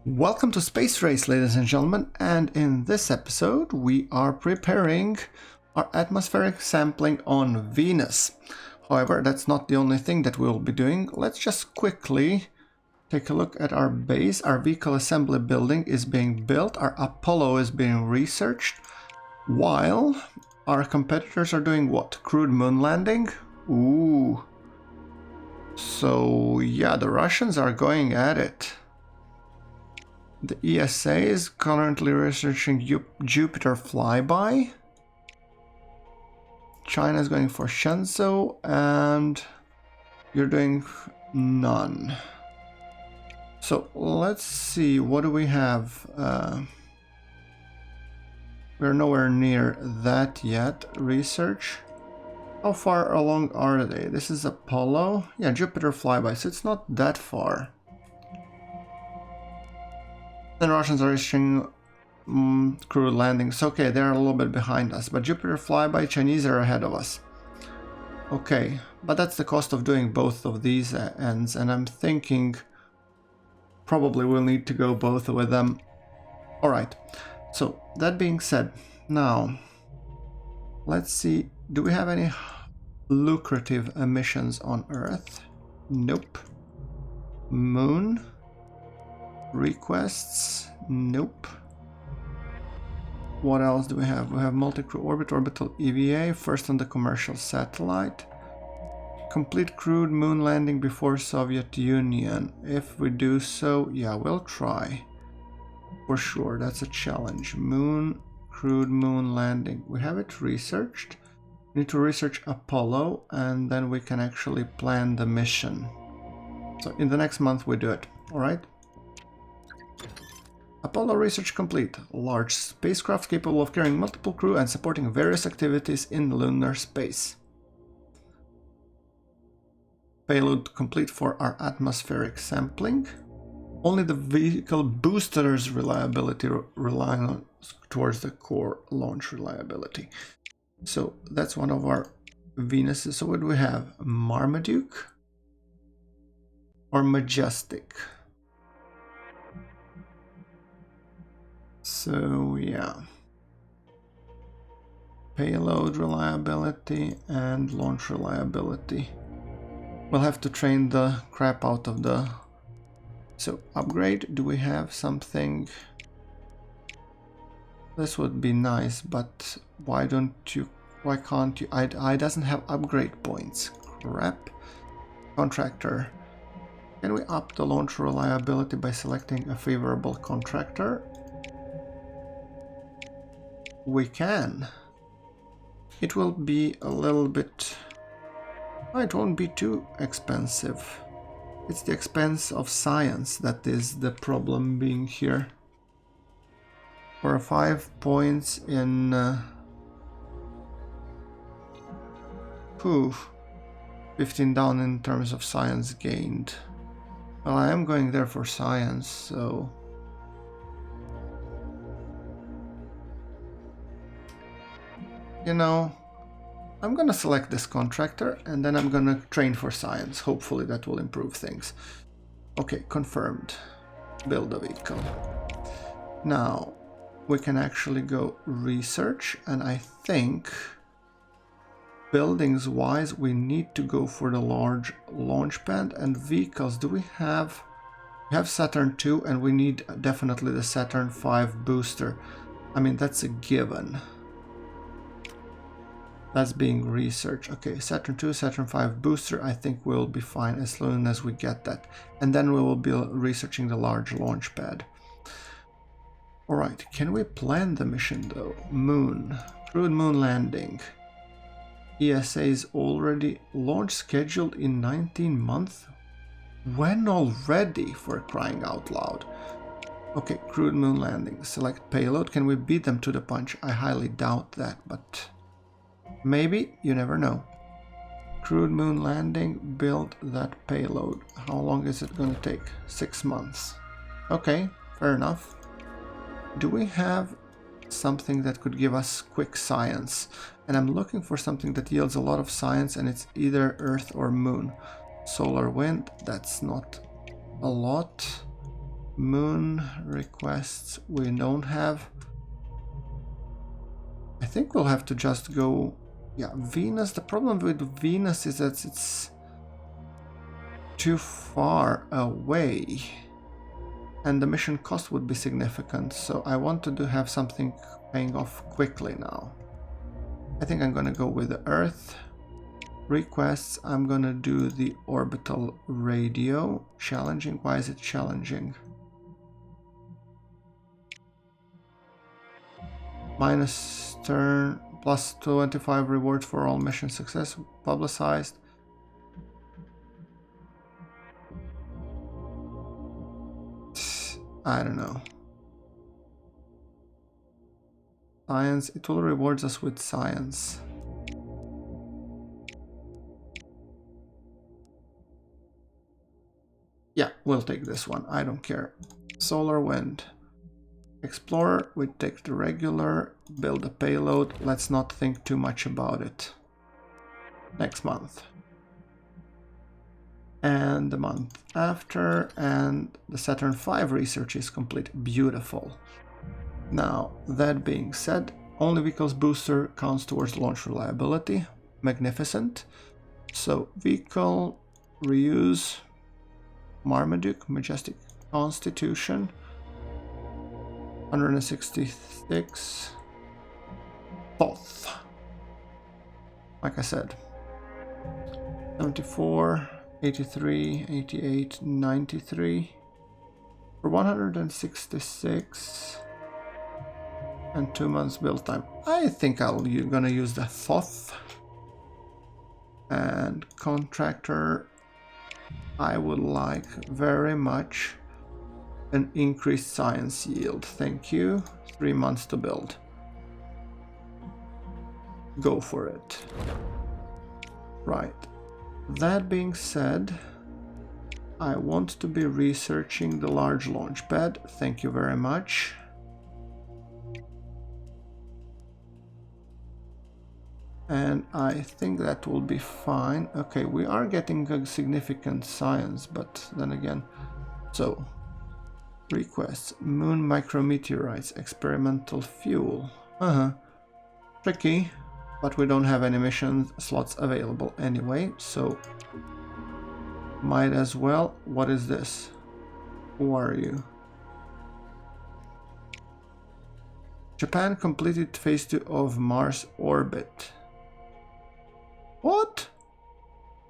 Welcome to Space Race, ladies and gentlemen, and in this episode we are preparing our atmospheric sampling on Venus. However, that's not the only thing that we'll be doing. Let's just quickly take a look at our base. Our vehicle assembly building is being built, our Apollo is being researched, while our competitors are doing what? Crewed moon landing? Ooh. So yeah, the Russians are going at it. The ESA is currently researching Jupiter flyby. China is going for Shenzhou, and you're doing none. So let's see, what do we have? We're nowhere near that yet. Research. How far along are they? This is Apollo. Yeah, Jupiter flyby, so it's not that far. The Russians are issuing crew landings. Okay, they're a little bit behind us, but Jupiter flyby, Chinese are ahead of us. Okay, but that's the cost of doing both of these ends, and I'm thinking probably we'll need to go both with them. Alright, so that being said, now let's see, do we have any lucrative emissions on Earth? Nope. Moon? Requests? Nope. What else do we have? We have multi-crew orbit, orbital EVA, first on the commercial satellite. Complete crewed moon landing before Soviet Union. If we do so, yeah, we'll try. For sure, that's a challenge. Crewed moon landing. We have it researched. We need to research Apollo, and then we can actually plan the mission. So in the next month we do it, alright? Apollo research complete. Large spacecraft capable of carrying multiple crew and supporting various activities in lunar space. Payload complete for our atmospheric sampling. Only the vehicle boosters reliability relying on towards the core launch reliability. So that's one of our Venuses. So what do we have? Marmaduke or Majestic? So yeah, payload reliability and launch reliability. We'll have to train the crap out of the... So upgrade, do we have something? This would be nice, but why can't you? I doesn't have upgrade points. Crap. Contractor. Can we up the launch reliability by selecting a favorable contractor? We can. It will be a little bit... it won't be too expensive. It's the expense of science that is the problem being here. For 5 points in... 15 down in terms of science gained. Well, I am going there for science, so... You know, I'm gonna select this contractor and then I'm gonna train for science. Hopefully that will improve things. Okay, confirmed. Build a vehicle. Now, we can actually go research, and I think buildings wise we need to go for the large launch pad. And vehicles, do we have... We have Saturn II and we need definitely the Saturn V booster. I mean, that's a given. That's being researched. Okay, Saturn II, Saturn V booster, I think we'll be fine as soon as we get that. And then we will be researching the large launch pad. Alright, can we plan the mission though? Moon. Crewed moon landing. ESA is already launch scheduled in 19 months? When already, for crying out loud? Okay, crewed moon landing. Select payload. Can we beat them to the punch? I highly doubt that, but... maybe, you never know. Crewed moon landing, build that payload. How long is it going to take? 6 months. Okay, fair enough. Do we have something that could give us quick science? And I'm looking for something that yields a lot of science, and it's either Earth or Moon. Solar wind, that's not a lot. Moon requests we don't have. I think we'll have to just go... Yeah, Venus. The problem with Venus is that it's too far away. And the mission cost would be significant. So I wanted to have something paying off quickly now. I think I'm gonna go with the Earth. Requests, I'm gonna do the orbital radio. Challenging, why is it challenging? Minus turn, plus 25 rewards for all mission success, publicized. I don't know. Science, it will reward us with science. Yeah, we'll take this one, I don't care. Solar wind. Explorer, we take the regular, build a payload, let's not think too much about it. Next month. And the month after, and the Saturn V research is complete. Beautiful. Now, that being said, only vehicles booster counts towards launch reliability. Magnificent. So, vehicle, reuse, Marmaduke, Majestic Constitution, 166, Thoth. Like I said, 74, 83, 88, 93, for 166, and 2 months build time. I think you're gonna use the Thoth. And contractor, I would like very much an increased science yield. Thank you. 3 months to build. Go for it. Right. That being said, I want to be researching the large launch pad. Thank you very much. And I think that will be fine. Okay, we are getting a significant science, but then again, so requests, moon micrometeorites, experimental fuel. Tricky, but we don't have any mission slots available anyway, so might as well. What is this? Who are you? Japan completed phase 2 of Mars orbit. What?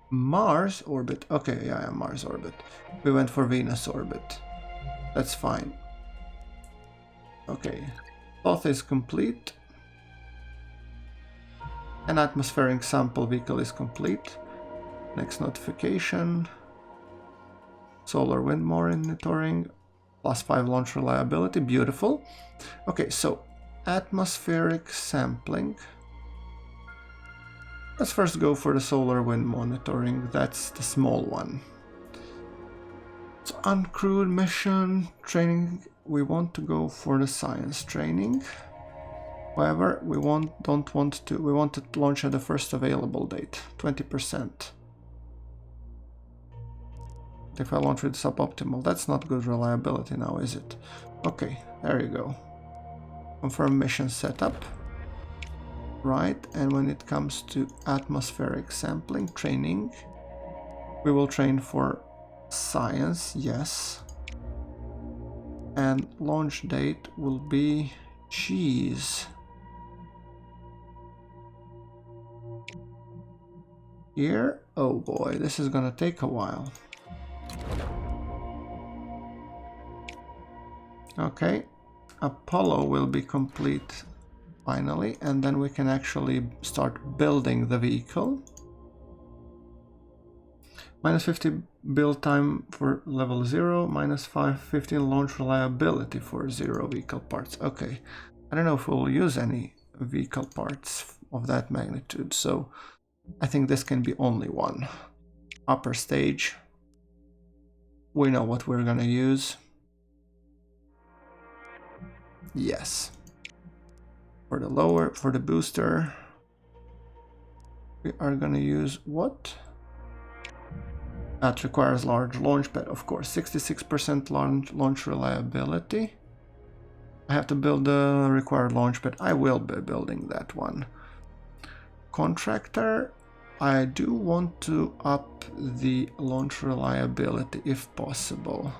Mars orbit? Okay, yeah, Mars orbit. We went for Venus orbit. That's fine. Okay, Thoth is complete. An atmospheric sample vehicle is complete. Next notification. Solar wind monitoring. +5 launch reliability. Beautiful. Okay, so atmospheric sampling. Let's first go for the solar wind monitoring. That's the small one. So uncrewed mission training. We want to go for the science training. However, we don't want to. We want to launch at the first available date, 20%. If I launch with suboptimal, that's not good reliability now, is it? Okay, there you go. Confirm mission setup. Right, and when it comes to atmospheric sampling training, we will train for science, yes. And launch date will be, geez. Here? Oh boy, this is gonna take a while. Okay, Apollo will be complete finally, and then we can actually start building the vehicle. -50 build time for level 0, -15 launch reliability for 0 vehicle parts. Okay, I don't know if we'll use any vehicle parts of that magnitude, so I think this can be only one. Upper stage. We know what we're gonna use. Yes. For the lower, for the booster, we are gonna use what? That requires large launch pad, of course. 66% launch reliability. I have to build the required launch pad. I will be building that one. Contractor, I do want to up the launch reliability if possible.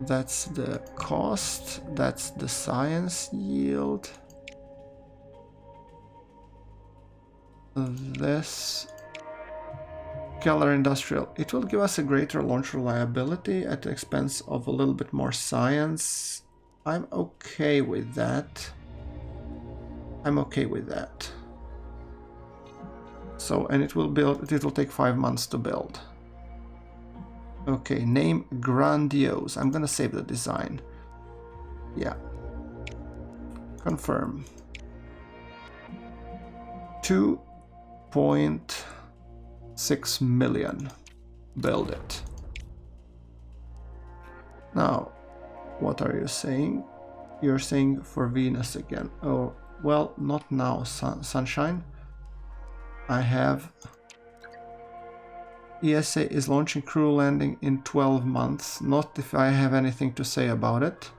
That's the cost, that's the science yield. This Keller Industrial, it will give us a greater launch reliability at the expense of a little bit more science. I'm okay with that. I'm okay with that. So, and it will take 5 months to build. Okay, name Grandiose. I'm gonna save the design. Yeah. Confirm. 2.6 million. Build it. Now, what are you saying? You're saying for Venus again. Oh, well, not now, Sunshine. I have... ESA is launching crew landing in 12 months. Not if I have anything to say about it.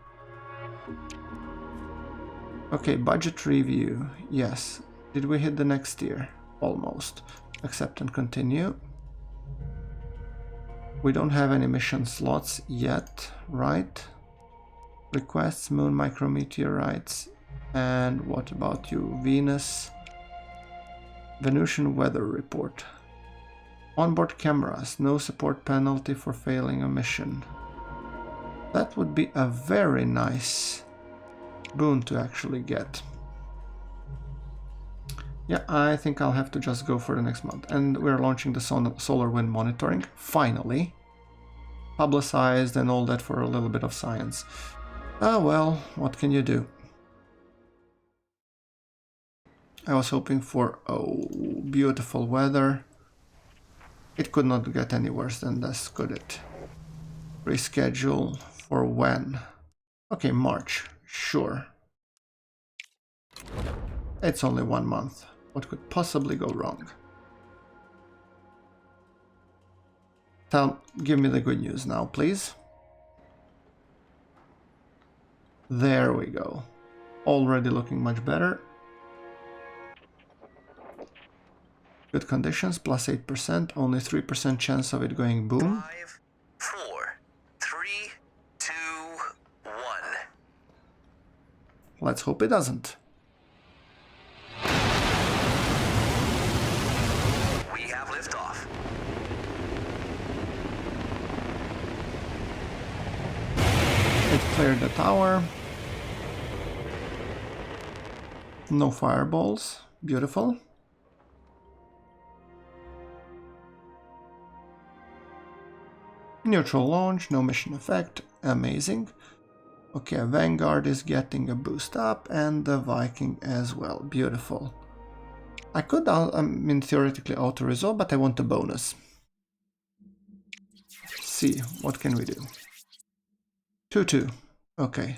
Okay, budget review. Yes. Did we hit the next tier? Almost. Accept and continue. We don't have any mission slots yet, right? Requests, moon micrometeorites. And what about you? Venus. Venusian weather report. Onboard cameras, no support penalty for failing a mission. That would be a very nice boon to actually get. Yeah, I think I'll have to just go for the next month. And we're launching the solar wind monitoring, finally. Publicized and all that for a little bit of science. Ah, well, what can you do? I was hoping for, oh, beautiful weather. It could not get any worse than this, could it? Reschedule for when? Okay, March. Sure. It's only 1 month. What could possibly go wrong? Give me the good news now, please. There we go. Already looking much better. Good conditions, plus 8%, only 3% chance of it going boom. 5, 4, 3, 2, 1. Let's hope it doesn't. We have liftoff. It cleared the tower. No fireballs. Beautiful. Neutral launch, no mission effect, amazing. Okay, Vanguard is getting a boost up and the Viking as well, beautiful. I could, theoretically auto-resolve, but I want a bonus. See, what can we do? 2-2, okay.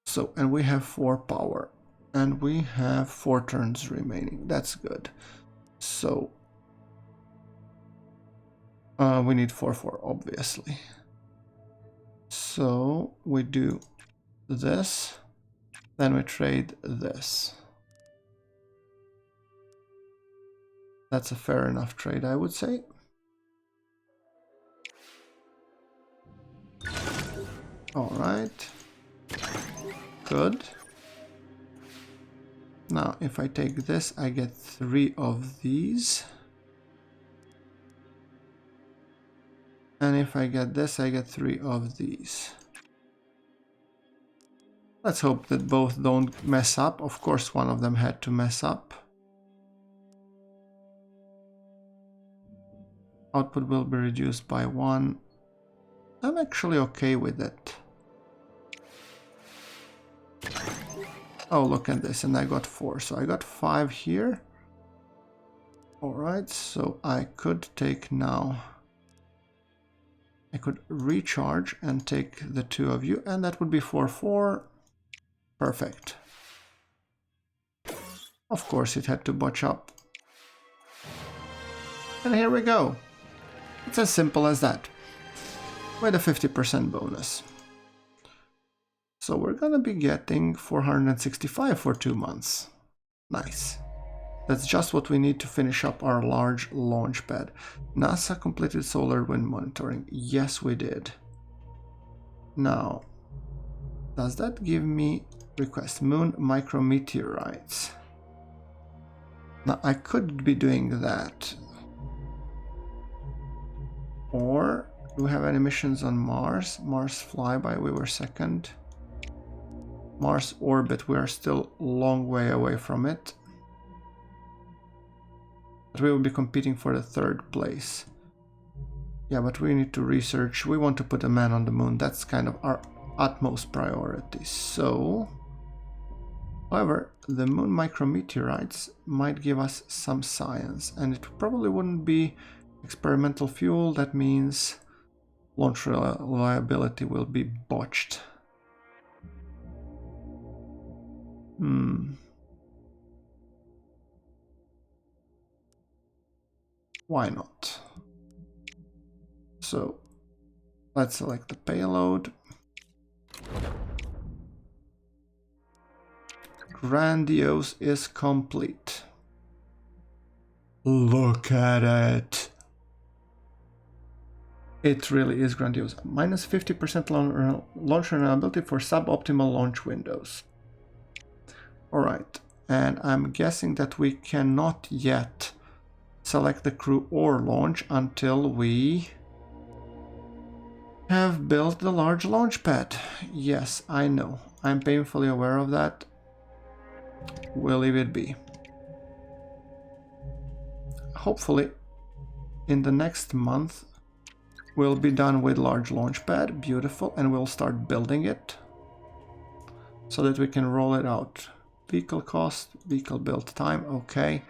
So, and we have 4 power, and we have 4 turns remaining, that's good. So, we need 4-4, obviously. So we do this, then we trade this. That's a fair enough trade, I would say. All right. Good. Now, if I take this, I get 3 of these. And if I get this, I get 3 of these. Let's hope that both don't mess up. Of course, one of them had to mess up. Output will be reduced by 1. I'm actually okay with it. Oh, look at this, and I got 4. So I got 5 here. Alright, so I could take now... I could recharge and take the 2 of you, and that would be 4-4. Perfect. Of course, it had to botch up. And here we go. It's as simple as that. With a 50% bonus. So we're gonna be getting 465 for 2 months. Nice. That's just what we need to finish up our large launch pad. NASA completed solar wind monitoring. Yes, we did. Now, does that give me request moon micrometeorites? Now, I could be doing that. Or do we have any missions on Mars? Mars flyby, we were second. Mars orbit, we are still a long way away from it. But we will be competing for the 3rd place. Yeah, but we need to research. We want to put a man on the moon. That's kind of our utmost priority. So, however, the moon micrometeorites might give us some science. And it probably wouldn't be experimental fuel. That means launch reliability will be botched. Why not? So let's select the payload. Grandiose is complete. Look at it. It really is grandiose. Minus 50% launch reliability for suboptimal launch windows. Alright, and I'm guessing that we cannot yet select the crew or launch until we have built the large launch pad. Yes, I know. I'm painfully aware of that. We'll leave it be. Hopefully, in the next month, we'll be done with large launch pad. Beautiful. And we'll start building it so that we can roll it out. Vehicle cost, vehicle build time. Okay.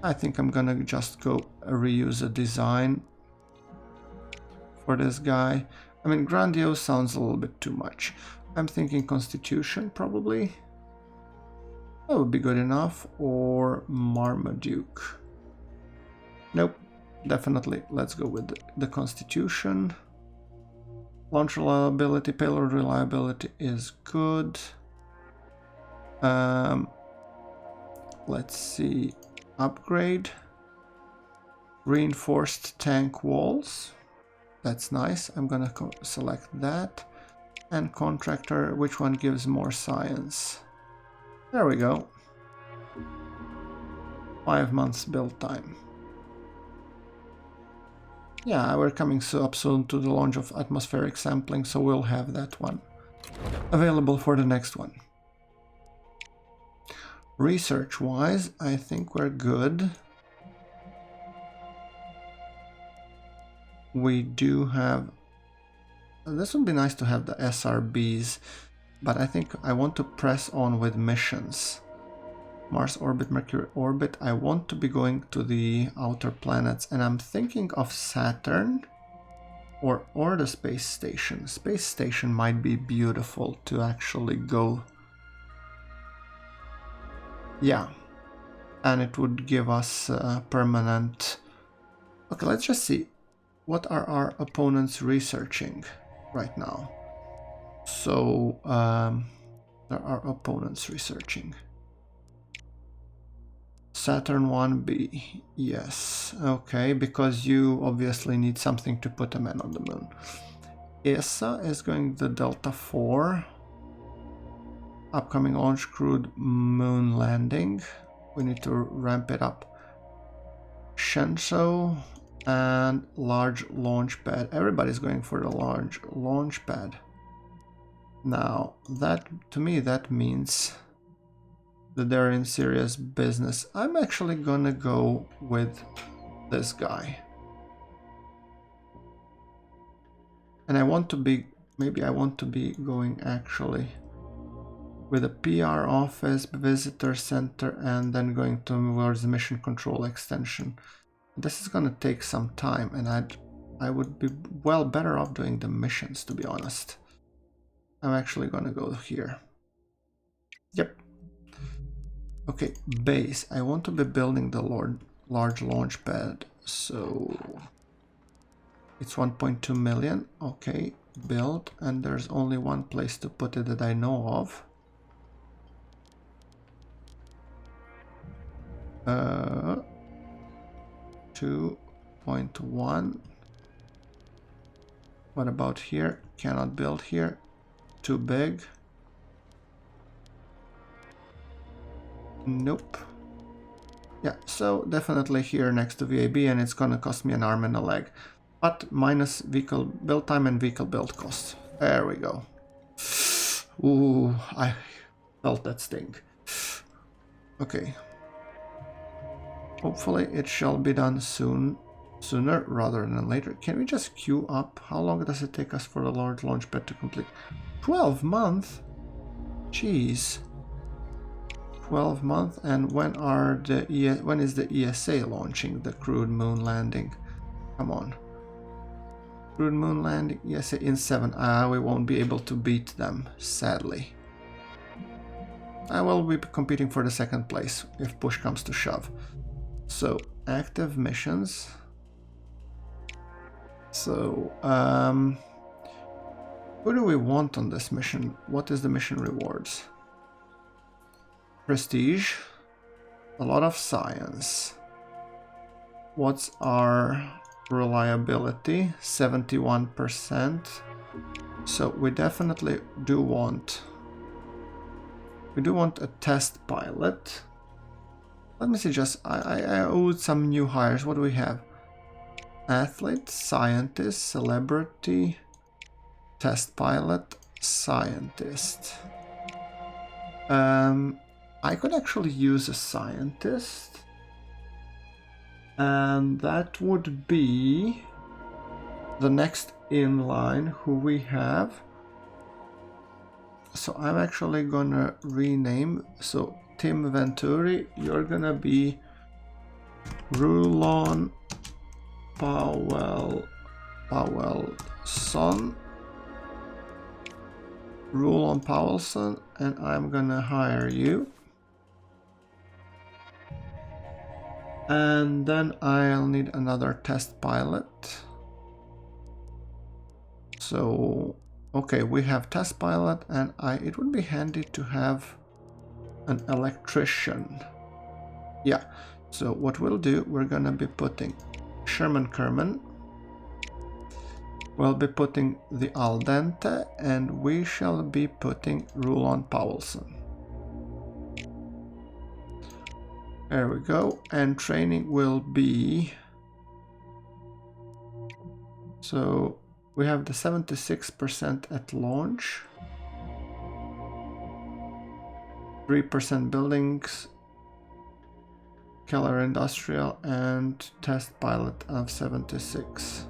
I think I'm gonna just go reuse a design for this guy. I mean, grandiose sounds a little bit too much. I'm thinking Constitution, probably. That would be good enough. Or Marmaduke. Nope. Definitely. Let's go with the Constitution. Launch reliability, payload reliability is good. Let's see. Upgrade. Reinforced tank walls. That's nice. I'm gonna select that. And contractor, which one gives more science? There we go. 5 months build time. Yeah, we're coming up soon to the launch of atmospheric sampling, so we'll have that one available for the next one. Research-wise, I think we're good. We do have... This would be nice to have the SRBs, but I think I want to press on with missions. Mars orbit, Mercury orbit. I want to be going to the outer planets, and I'm thinking of Saturn or the space station. Space station might be beautiful to actually go. Yeah, and it would give us permanent... Okay, let's just see. What are our opponents researching right now? So, there are opponents researching. Saturn 1B, yes, okay, because you obviously need something to put a man on the moon. ESA is going the Delta 4. Upcoming launch crewed moon landing. We need to ramp it up. Shenzhou and large launch pad. Everybody's going for the large launch pad. Now, that to me, that means that they're in serious business. I'm actually gonna go with this guy. And I want to be, maybe I want to be going actually with a PR office, visitor center, and then going towards the mission control extension. This is gonna take some time, and I would be well better off doing the missions, to be honest. I'm actually gonna go here. Yep. Okay, base. I want to be building the large launch pad So it's 1.2 million. Okay, build, and there's only one place to put it that I know of. 2.1. What about here? Cannot build here. Too big. Nope. Yeah, so definitely here next to VAB, and it's gonna cost me an arm and a leg. But minus vehicle build time and vehicle build cost. There we go. Ooh, I felt that sting. Okay. Hopefully it shall be done sooner rather than later. Can we just queue up? How long does it take us for the large launchpad to complete? 12 months? Jeez. 12 months. And when is the ESA launching the crewed moon landing? Come on. Crewed moon landing, ESA in 7. We won't be able to beat them, sadly. I will be competing for the second place if push comes to shove. So, active missions. So, who do we want on this mission? What is the mission rewards? Prestige. A lot of science. What's our reliability? 71%. So we definitely do want... We do want a test pilot. Let me see, just I owed some new hires. What do we have? Athlete, scientist, celebrity, test pilot, scientist. I could actually use a scientist. And that would be the next in line who we have. So I'm actually gonna rename. So Tim Venturi, you're gonna be Rulon Powellson. Rulon Powellson, and I'm gonna hire you. And then I'll need another test pilot. So, okay, we have test pilot, and it would be handy to have an electrician. Yeah, so what we'll do, we're gonna be putting Sherman Kerman. We'll be putting the Al Dente, and we shall be putting Rulon Powellson. There we go, and training will be... So we have the 76% at launch, 3% buildings, Keller Industrial, and test pilot of 76.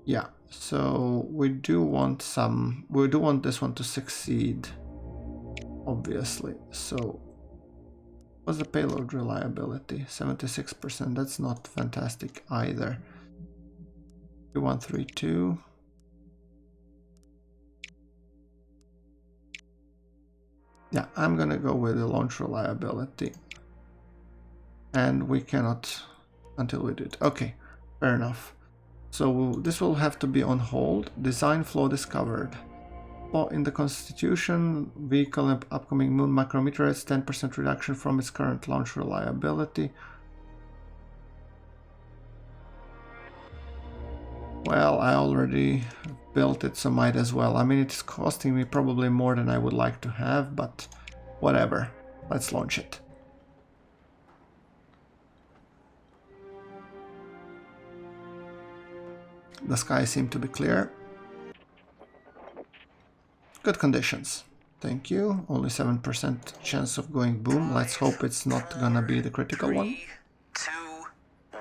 Yeah, so we do want this one to succeed, obviously. So what's the payload reliability? 76%. That's not fantastic either. 132. Yeah, I'm gonna go with the launch reliability. And we cannot until we do it. Okay, fair enough. So this will have to be on hold. Design flaw discovered. Flaw in the Constitution. Vehicle and upcoming moon micrometeorites. 10% reduction from its current launch reliability. Well, I already built it, so might as well. I mean, it's costing me probably more than I would like to have, but whatever. Let's launch it. The skies seem to be clear. Good conditions. Thank you. Only 7% chance of going boom. Let's hope it's not gonna be the critical one. 3, 2, 1.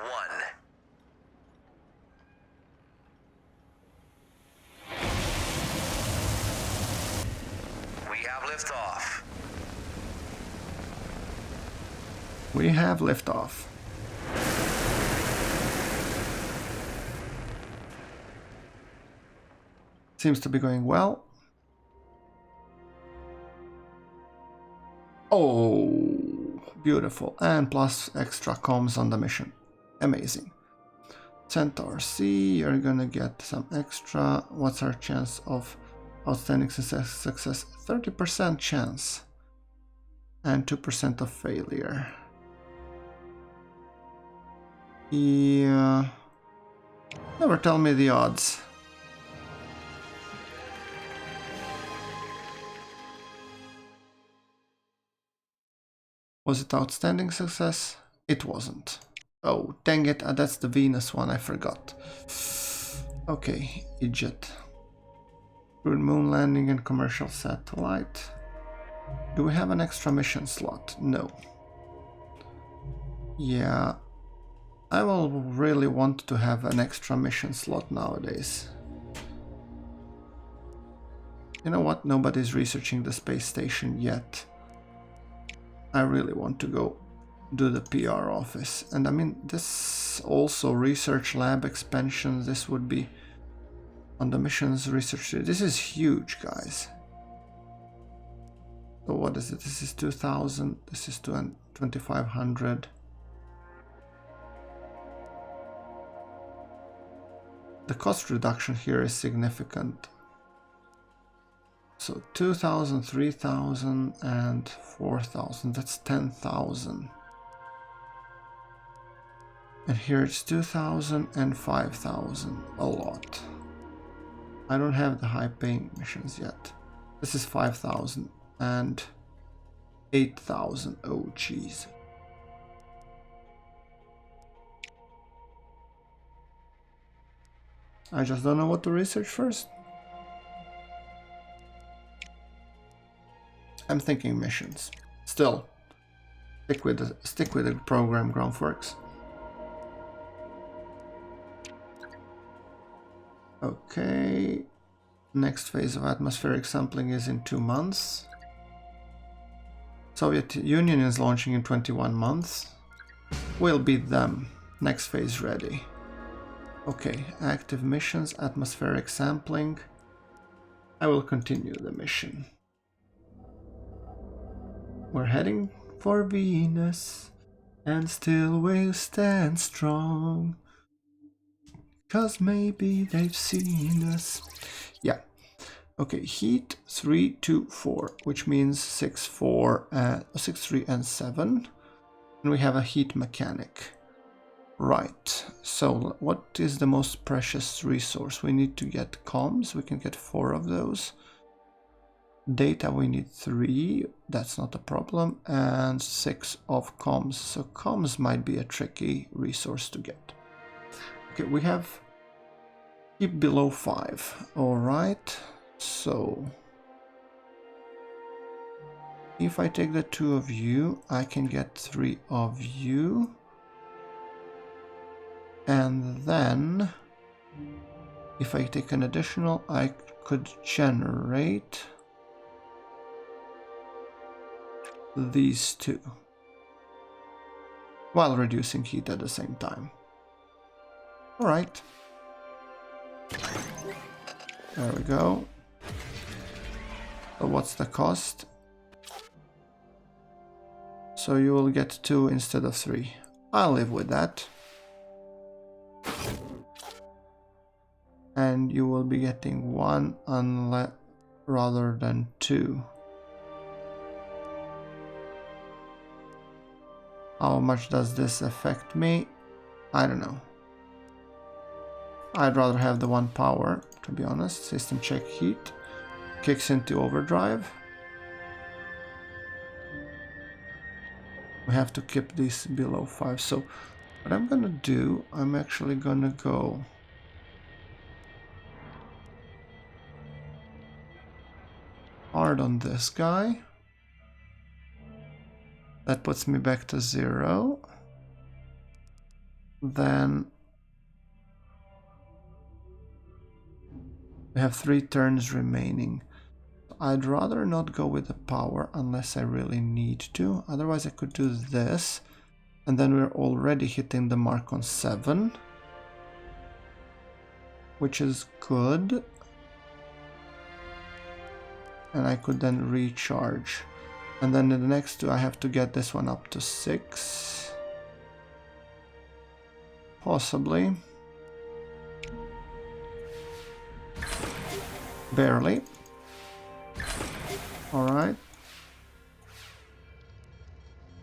We have liftoff. We have liftoff. Seems to be going well. Oh, Beautiful. And plus extra comms on the mission. Amazing. Centaur C, you're gonna get some extra. What's our chance of outstanding success? 30% chance. And 2% of failure. Yeah. Never tell me the odds. Was it outstanding success? It wasn't. Oh, dang it, that's the Venus one, I forgot. Okay, idiot. Crude moon landing and commercial satellite. Do we have an extra mission slot? No. Yeah, I will really want to have an extra mission slot nowadays. You know what? Nobody's researching the space station yet. I really want to go do the PR office. And I mean, this also research lab expansion, this would be on the missions research. This is huge, guys. So what is it? This is 2000, this is 2500. The cost reduction here is significant. So 2000, 3000 and 4000, that's 10,000. And here it's 2000 and 5000, a lot. I don't have the high paying missions yet. This is 5000 and 8000, oh jeez. I just don't know what to research first. I'm thinking missions. Still, stick with the program GrunfWorks. Okay, next phase of atmospheric sampling is in 2 months. Soviet Union is launching in 21 months. We'll beat them. Next phase ready. Okay, active missions, atmospheric sampling. I will continue the mission. We're heading for Venus, and still we'll stand strong. 'Cause maybe they've seen us. Yeah. Okay, heat 3, 2, 4, which means 6, 4, 6, 3, and 7. And we have a heat mechanic. Right. So what is the most precious resource? We need to get comms. We can get 4 of those. Data we need 3, that's not a problem, and 6 of comms. So comms might be a tricky resource to get. Okay, we have keep below 5. All right, so if I take the 2 of you, I can get 3 of you, and then if I take an additional, I could generate these 2 while reducing heat at the same time. All right, there we go. So what's the cost? So you will get 2 instead of 3. I'll live with that. And you will be getting 1 rather than 2. How much does this affect me? I don't know. I'd rather have the 1 power, to be honest. System check heat. Kicks into overdrive. We have to keep this below 5. So what I'm gonna do, I'm actually gonna go hard on this guy. That puts me back to 0. Then we have 3 turns remaining. I'd rather not go with the power unless I really need to. Otherwise I could do this. And then we're already hitting the mark on 7. Which is good. And I could then recharge. And then in the next two I have to get this one up to 6. Possibly. Barely. Alright.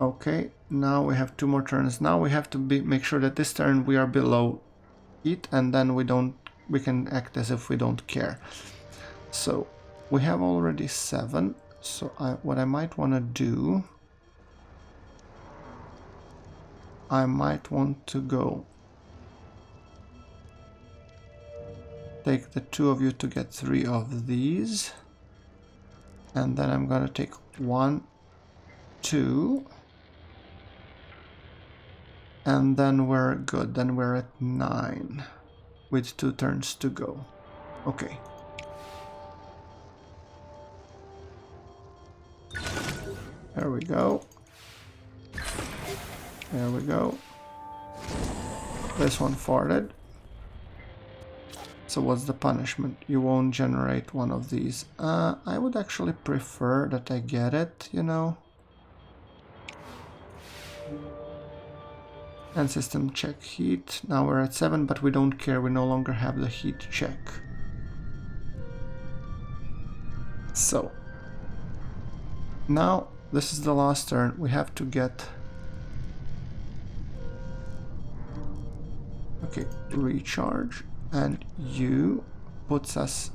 Okay, now we have 2 more turns. Now we have to make sure that this turn we are below heat, and then we can act as if we don't care. So we have already 7. So what I might want to do, I might want to go take the 2 of you to get 3 of these, and then I'm gonna take 1, 2, and then we're good. Then we're at 9 with 2 turns to go. Okay. There we go. There we go. This one farted. So what's the punishment? You won't generate one of these. I would actually prefer that I get it, you know. And system check heat. Now we're at 7, but we don't care. We no longer have the heat check. So now this is the last turn. We have to get... Okay, recharge. And you puts us...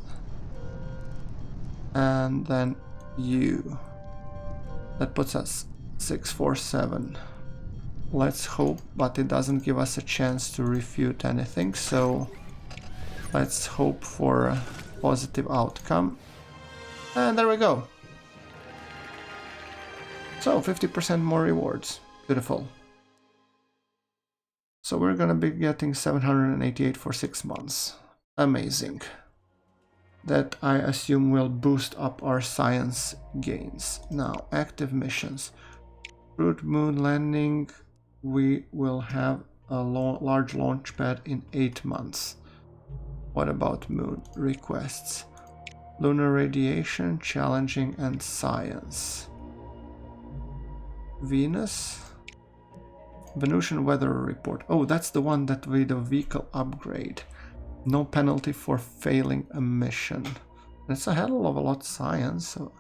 And then you. That puts us 6, 4, 7. Let's hope, but it doesn't give us a chance to refute anything, so let's hope for a positive outcome. And there we go. So 50% more rewards. Beautiful. So we're gonna be getting 788 for 6 months. Amazing. That I assume will boost up our science gains. Now, active missions. Root moon landing. We will have a large launch pad in 8 months. What about moon requests? Lunar radiation, challenging, and science. Venus. Venusian weather report. Oh, that's the one that with the vehicle upgrade. No penalty for failing a mission. That's a hell of a lot science. So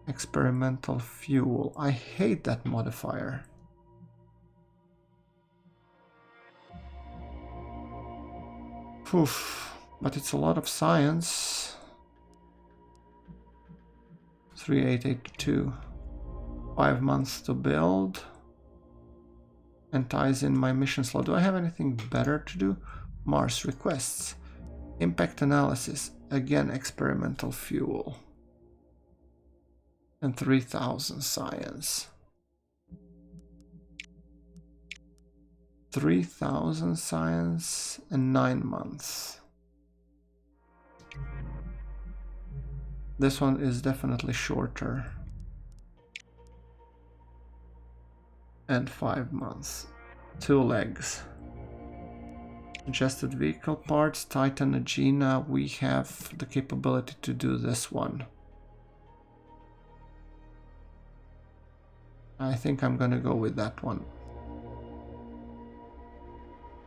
experimental fuel. I hate that modifier. Oof, but it's a lot of science. 3882. 5 months to build. And ties in my mission slot. Do I have anything better to do? Mars requests. Impact analysis. Again, experimental fuel. And 3000 science. 3000 science and 9 months. This one is definitely shorter. And 5 months. 2 legs. Adjusted vehicle parts, Titan, Aegina. We have the capability to do this one. I think I'm gonna go with that one.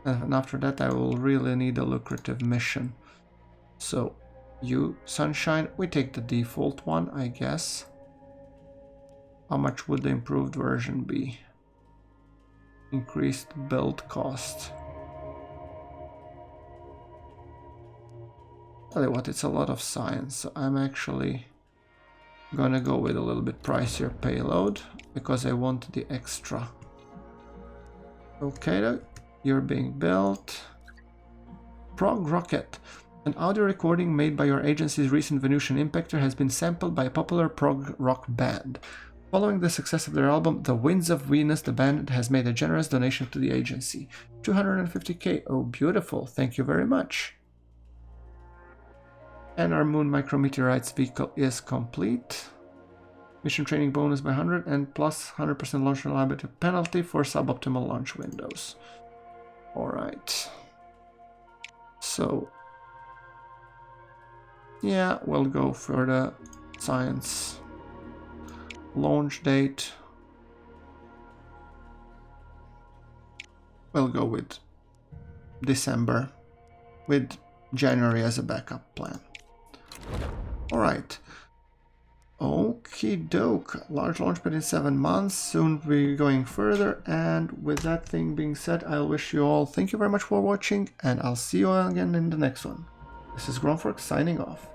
And after that I will really need a lucrative mission. So, you, Sunshine, we take the default one, I guess. How much would the improved version be? Increased build cost. Tell you what, it's a lot of science, so I'm actually gonna go with a little bit pricier payload because I want the extra. Okay, you're being built. Prog Rocket. An audio recording made by your agency's recent Venusian Impactor has been sampled by a popular prog rock band. Following the success of their album, The Winds of Venus, the band has made a generous donation to the agency. 250k. Oh, beautiful. Thank you very much. And our Moon Micrometeorites vehicle is complete. Mission training bonus by 100 and plus 100% launch reliability penalty for suboptimal launch windows. Alright. So, yeah, we'll go for the science. launch date. We'll go with December, with January as a backup plan. Alright. Okie doke. Large launchpad in 7 months. Soon we're going further. And with that thing being said, I'll wish you all thank you very much for watching, and I'll see you all again in the next one. This is GrunfWorks signing off.